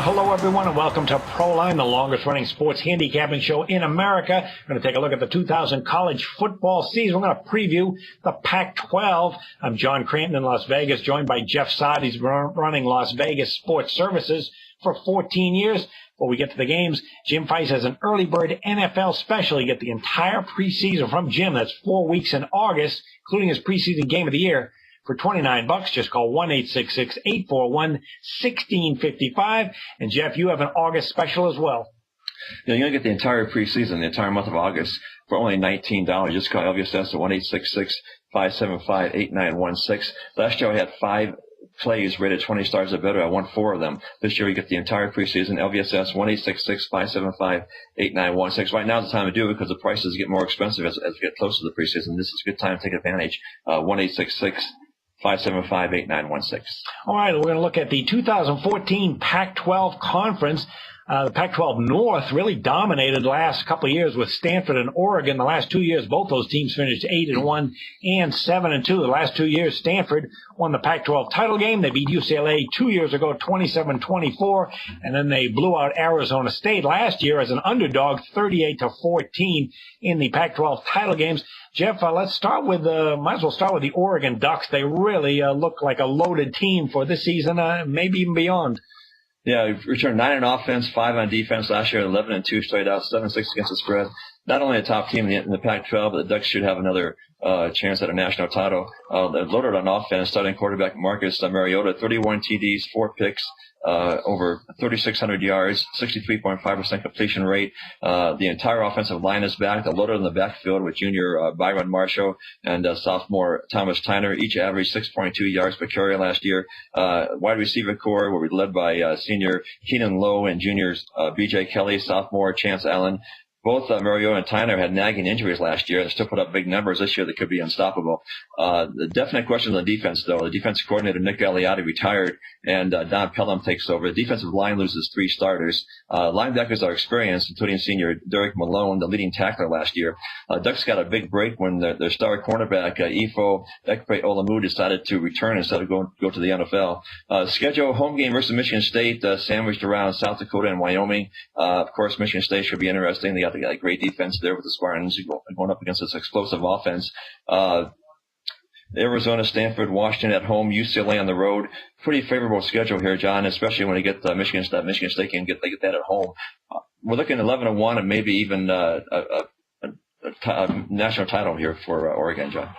hello everyone, and welcome to Proline, the longest running sports handicapping show in America. We're going to take a look at the 2000 college football season. We're going to preview the Pac-12. I'm John Cranton in Las Vegas, joined by Jeff Sod. He's running Las Vegas Sports Services for 14 years. Before we get to the games, Jim Feist has an early bird NFL special. You get the entire preseason from Jim. That's 4 weeks in August, including his preseason game of the year. For $29, just call 1-866-841-1655. And Jeff, you have an August special as well. Yeah, you're going to get the entire preseason, the entire month of August, for only $19. Just call LVSS at 1-866-575-8916. Last year I had 5 plays rated 20 stars or better. I won 4 of them. This year you get the entire preseason. LVSS 1-866-575-8916. Right now is the time to do it because the prices get more expensive as we get closer to the preseason. This is a good time to take advantage. 1-866-575-8916. All right, we're going to look at the 2014 Pac-12 Conference. The Pac-12 North really dominated the last couple of years with Stanford and Oregon. The last 2 years, both those teams finished 8-1 and 7-2. The last 2 years, Stanford won the Pac-12 title game. They beat UCLA 2 years ago, 27-24, and then they blew out Arizona State last year as an underdog, 38-14 in the Pac-12 title games. Jeff, let's start with might as well start with the Oregon Ducks. They really look like a loaded team for this season, maybe even beyond. Yeah, we returned 9 on offense, 5 on defense last year, 11-2 straight out, 7-6 against the spread. Not only a top team in the Pac-12, but the Ducks should have another chance at a national title. They're loaded on offense, starting quarterback Marcus Mariota, 31 TDs, 4 picks, over 3,600 yards, 63.5% completion rate. The entire offensive line is back. They're loaded in the backfield with junior Byron Marshall and sophomore Thomas Tyner. Each averaged 6.2 yards per carry last year. Wide receiver core were led by senior Keenan Lowe and juniors B.J. Kelly, sophomore Chance Allen. Both Mariota and Tyner had nagging injuries last year. They still put up big numbers this year that could be unstoppable. The definite question on the defense, though. The defensive coordinator, Nick Aliotti, retired, and Don Pelham takes over. The defensive line loses 3 starters. Linebackers are experienced, including senior Derek Malone, the leading tackler last year. Ducks got a big break when their star cornerback, Ifo Ekpe Olamu, decided to return instead of go to the NFL. Schedule, home game versus Michigan State, sandwiched around South Dakota and Wyoming. Of course, Michigan State should be interesting. They got a great defense there with the Spartans going up against this explosive offense. Arizona, Stanford, Washington at home, UCLA on the road. Pretty favorable schedule here, John, especially when you get Michigan State can get that at home. We're looking at 11-1 and maybe even a national title here for Oregon, John.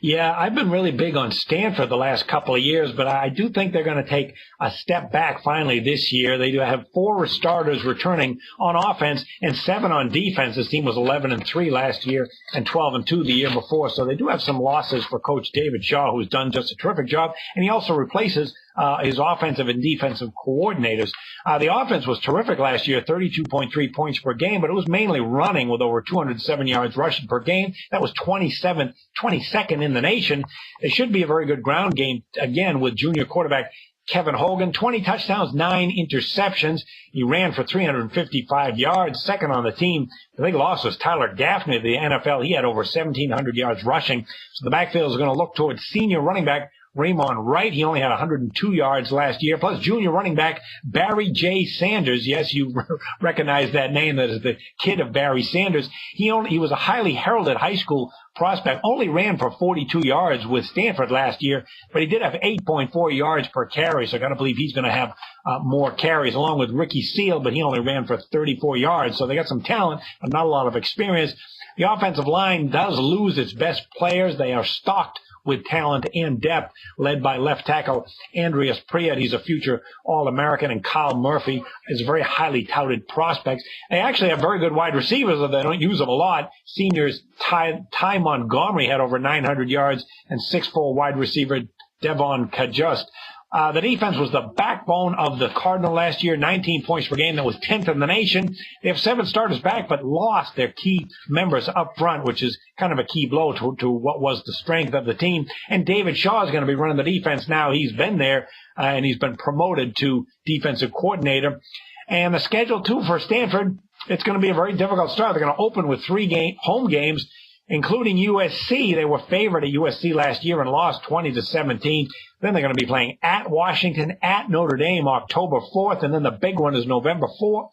Yeah, I've been really big on Stanford the last couple of years, but I do think they're going to take a step back finally this year. They do have 4 starters returning on offense and 7 on defense. This team was 11-3 last year and 12-2 the year before, so they do have some losses for Coach David Shaw, who's done just a terrific job, and he also replaces his offensive and defensive coordinators. The offense was terrific last year, 32.3 points per game, but it was mainly running with over 207 yards rushing per game. That was 22nd in the nation. It should be a very good ground game, again, with junior quarterback Kevin Hogan, 20 touchdowns, 9 interceptions. He ran for 355 yards, second on the team. The big loss was Tyler Gaffney of the NFL. He had over 1,700 yards rushing. So the backfield is going to look towards senior running back Raymond Wright. He only had 102 yards last year, plus junior running back Barry J. Sanders. Yes, you recognize that name. That is the kid of Barry Sanders. He was a highly heralded high school prospect, only ran for 42 yards with Stanford last year, but he did have 8.4 yards per carry, so I got to believe he's going to have more carries, along with Ricky Seal, but he only ran for 34 yards, so they got some talent, but not a lot of experience. The offensive line does lose its best players. They are stocked with talent and depth, led by left tackle Andreas Priet. He's a future All-American, and Kyle Murphy is a very highly touted prospect. They actually have very good wide receivers, though they don't use them a lot. Seniors Ty Montgomery had over 900 yards, and 6'4" wide receiver Devon Kajust. The defense was the backbone of the Cardinal last year, 19 points per game. That was 10th in the nation. They have 7 starters back, but lost their key members up front, which is kind of a key blow to what was the strength of the team. And David Shaw is going to be running the defense now. He's been there, and he's been promoted to defensive coordinator. And the schedule, too, for Stanford, it's going to be a very difficult start. They're going to open with 3 home games including USC. They were favored at USC last year and lost 20-17. Then they're going to be playing at Washington, at Notre Dame, October 4th, and then the big one is November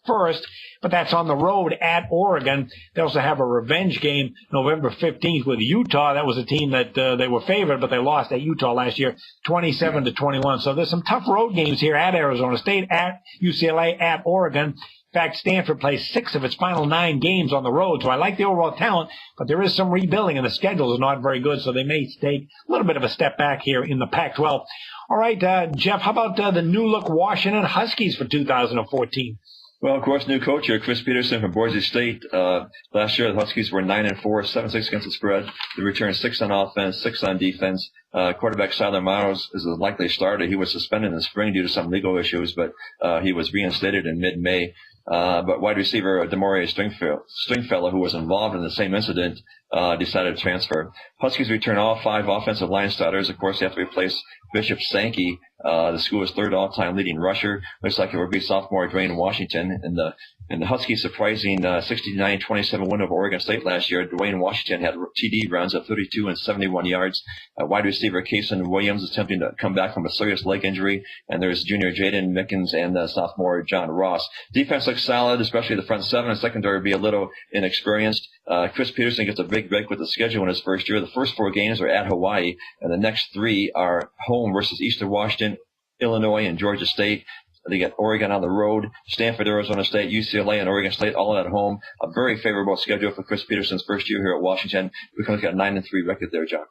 1st, but that's on the road at Oregon. They also have a revenge game November 15th with Utah. That was a team that they were favored, but they lost at Utah last year, 27-21. So there's some tough road games here at Arizona State, at UCLA, at Oregon. In fact, Stanford plays 6 of its final 9 games on the road, so I like the overall talent, but there is some rebuilding, and the schedule is not very good, so they may take a little bit of a step back here in the Pac-12. All right, Jeff, how about the new-look Washington Huskies for 2014? Well, of course, new coach here, Chris Peterson from Boise State. Last year, the Huskies were 9-4, 7-6 against the spread. They returned 6 on offense, 6 on defense. Quarterback Siler Maros is a likely starter. He was suspended in the spring due to some legal issues, but he was reinstated in mid-May. But wide receiver DeMaurier Stringfellow, who was involved in the same incident, decided to transfer. Huskies return all 5 offensive line starters. Of course, they have to replace Bishop Sankey, the school's 3rd all-time leading rusher. Looks like it will be sophomore Dwayne Washington. And the Huskies' surprising 69-27 win over Oregon State last year. Dwayne Washington had TD runs of 32 and 71 yards. Wide receiver Kason Williams is attempting to come back from a serious leg injury. And there's junior Jaden Mickens and sophomore John Ross. Defense looks solid, especially the front 7. And secondary will be a little inexperienced. Chris Peterson gets a big break with the schedule in his first year. The first 4 games are at Hawaii, and the next 3 are home versus Eastern Washington, Illinois, and Georgia State. They get Oregon on the road, Stanford, Arizona State, UCLA, and Oregon State all at home. A very favorable schedule for Chris Peterson's first year here at Washington. We can look at a 9-3 record there, John.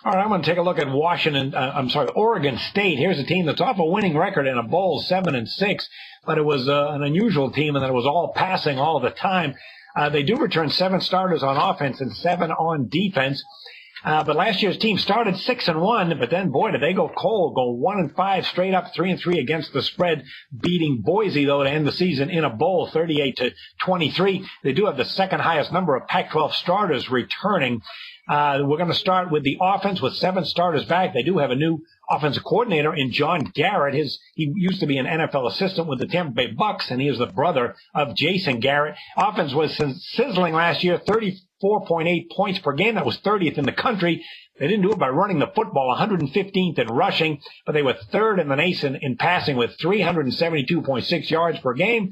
All right, I'm going to take a look at Oregon State. Here's a team that's off a winning record in a bowl, 7-6, but it was an unusual team, and that it was all passing all the time. They do return 7 starters on offense and 7 on defense. But last year's team started 6-1, but then, boy, did they go cold, go 1-5 straight up, 3-3 against the spread, beating Boise, though, to end the season in a bowl, 38-23. They do have the second highest number of Pac-12 starters returning. We're going to start with the offense with 7 starters back. They do have a new offensive coordinator in John Garrett. He used to be an NFL assistant with the Tampa Bay Bucks, and he is the brother of Jason Garrett. Offense was sizzling last year, 34.8 points per game. That was 30th in the country. They didn't do it by running the football, 115th in rushing, but they were 3rd in the nation in passing with 372.6 yards per game.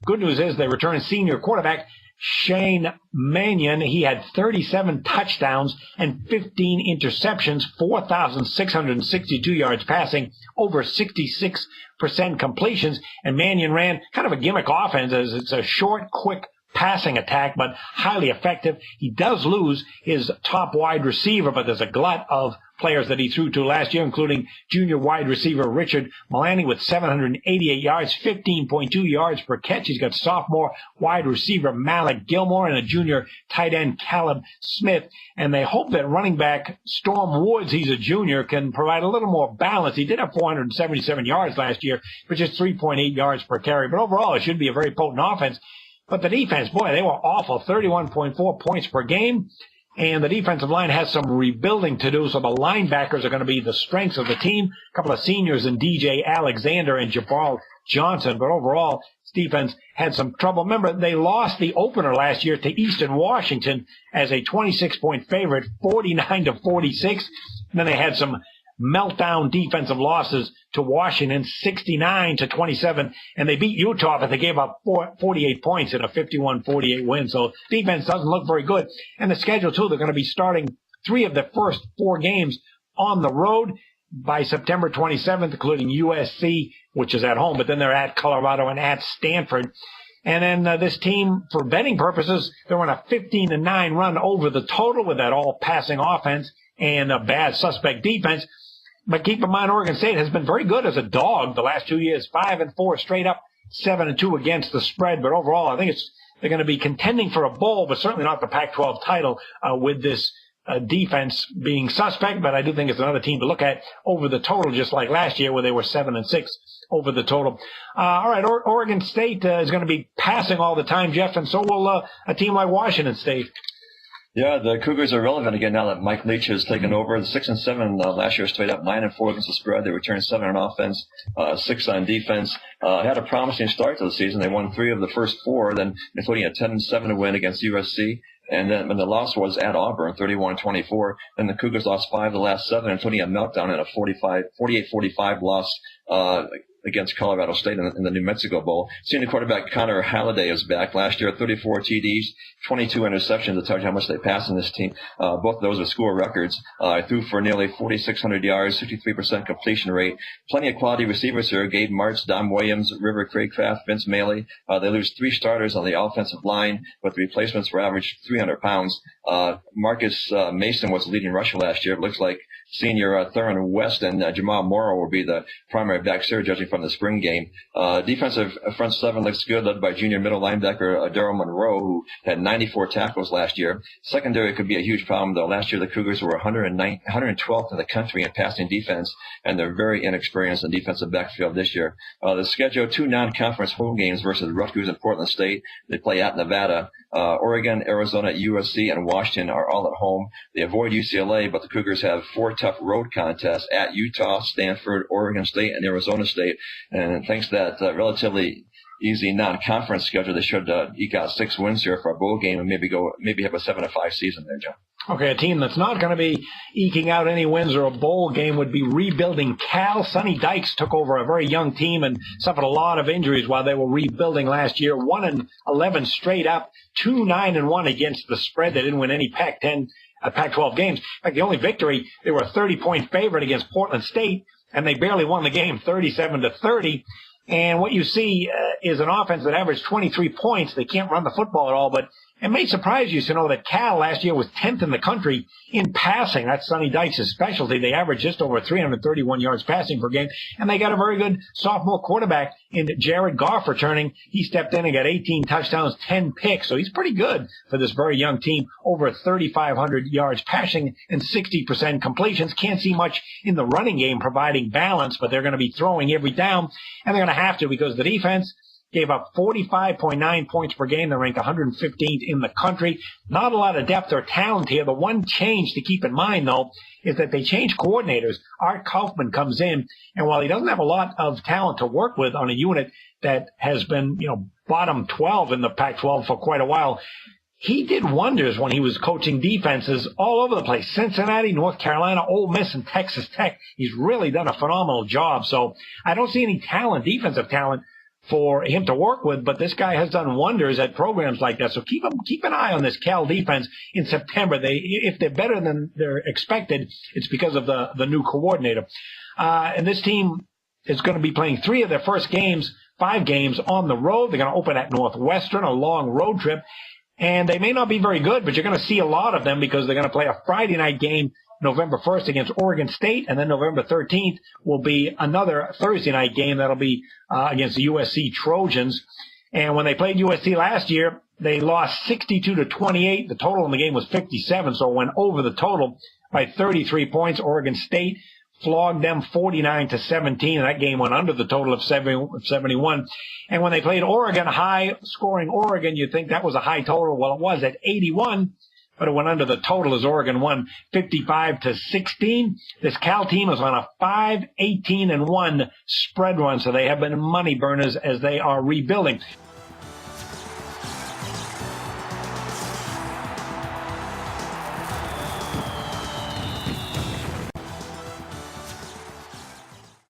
Good news is they returned senior quarterback Shane Mannion. He had 37 touchdowns and 15 interceptions, 4,662 yards passing, over 66% completions. And Mannion ran kind of a gimmick offense, as it's a short, quick passing attack, but highly effective. He does lose his top wide receiver, but there's a glut of players that he threw to last year, including junior wide receiver Richard Milani with 788 yards, 15.2 yards per catch. He's got sophomore wide receiver Malik Gilmore and a junior tight end Caleb Smith. And they hope that running back Storm Woods, he's a junior, can provide a little more balance. He did have 477 yards last year, but just 3.8 yards per carry. But overall, it should be a very potent offense. But the defense, boy, they were awful, 31.4 points per game. And the defensive line has some rebuilding to do, so the linebackers are going to be the strengths of the team. A couple of seniors in DJ Alexander and Jabal Johnson. But overall, this defense had some trouble. Remember, they lost the opener last year to Eastern Washington as a 26-point favorite, 49-46. And then they had some meltdown defensive losses to Washington, 69-27, and they beat Utah, but they gave up 48 points in a 51-48 win. So defense doesn't look very good. And the schedule, too, they're going to be starting 3 of the first 4 games on the road by September 27th, including USC, which is at home, but then they're at Colorado and at Stanford. And then this team, for betting purposes, they're on a 15-9 run over the total with that all-passing offense and a bad suspect defense. But keep in mind, Oregon State has been very good as a dog the last 2 years, 5-4 straight up, 7-2 against the spread. But overall, I think they're going to be contending for a bowl, but certainly not the Pac-12 title with this defense being suspect. But I do think it's another team to look at over the total, just like last year where they were 7-6 over the total. All right, Oregon State is going to be passing all the time, Jeff, and so will a team like Washington State. Yeah, the Cougars are relevant again now that Mike Leach has taken over. The 6-7 last year straight up, 9-4 against the spread. They returned 7 on offense, 6 on defense. Had a promising start to the season. They won 3 of the first 4, then including a 10-7 win against USC. And then when the loss was at Auburn, 31-24, then the Cougars lost 5 of the last 7, including a meltdown in a 48-45 loss against Colorado State in the New Mexico Bowl. Senior quarterback Connor Halliday is back. Last year, 34 TDs, 22 interceptions. That tells you how much they passed in this team. Both of those are school records. Threw for nearly 4,600 yards, 63% completion rate. Plenty of quality receivers here. Gabe Martz, Dom Williams, River Craycraft, Vince Maley. They lose 3 starters on the offensive line, but the replacements were average 300 pounds. Marcus Mason was the leading rusher last year. It looks like senior Thurin West and Jamal Morrow will be the primary backs here, judging from the spring game. Defensive front 7 looks good, led by junior middle linebacker Darryl Monroe, who had 94 tackles last year. Secondary could be a huge problem, though. Last year, the Cougars were 112th in the country in passing defense, and they're very inexperienced in defensive backfield this year. The schedule, 2 non-conference home games versus Rutgers and Portland State. They play at Nevada. Oregon, Arizona, USC, and Washington are all at home. They avoid UCLA, but the Cougars have 4 tough road contests at Utah, Stanford, Oregon State, and Arizona State. And thanks to that relatively easy non-conference schedule, they should eke out 6 wins here for a bowl game and maybe have a 7-5 season there, John. Okay, a team that's not going to be eking out any wins or a bowl game would be rebuilding Cal. Sonny Dykes took over a very young team and suffered a lot of injuries while they were rebuilding last year. 1-11 straight up, 2-9-1 against the spread. They didn't win any Pac-12 games. In fact, the only victory, they were a 30-point favorite against Portland State, and they barely won the game 37-30. And what you see is an offense that averaged 23 points. They can't run the football at all, but it may surprise you to know that Cal last year was 10th in the country in passing. That's Sonny Dykes' specialty. They averaged just over 331 yards passing per game, and they got a very good sophomore quarterback in Jared Goff returning. He stepped in and got 18 touchdowns, 10 picks, so he's pretty good for this very young team. Over 3,500 yards passing and 60% completions. Can't see much in the running game providing balance, but they're going to be throwing every down, and they're going to have to because the defense gave up 45.9 points per game. They ranked 115th in the country. Not a lot of depth or talent here. The one change to keep in mind, though, is that they changed coordinators. Art Kaufman comes in, and while he doesn't have a lot of talent to work with on a unit that has been, bottom 12 in the Pac-12 for quite a while, he did wonders when he was coaching defenses all over the place. Cincinnati, North Carolina, Ole Miss, and Texas Tech. He's really done a phenomenal job. So I don't see any defensive talent, for him to work with, but this guy has done wonders at programs like that. So keep an eye on this Cal defense in September. If they're better than they're expected, it's because of the new coordinator. And this team is going to be playing 3 of their first 5 games on the road. They're going to open at Northwestern, a long road trip. And they may not be very good, but you're going to see a lot of them because they're going to play a Friday night game November 1st against Oregon State, and then November 13th will be another Thursday night game that'll be against the USC Trojans. And when they played USC last year, they lost 62-28. The total in the game was 57, so it went over the total by 33 points. Oregon State flogged them 49-17, and that game went under the total of 71. And when they played Oregon, high-scoring Oregon, you'd think that was a high total. Well, it was at 81. But it went under the total as Oregon won 55-16. This Cal team is on a 5-18-1 spread run, so they have been money burners as they are rebuilding.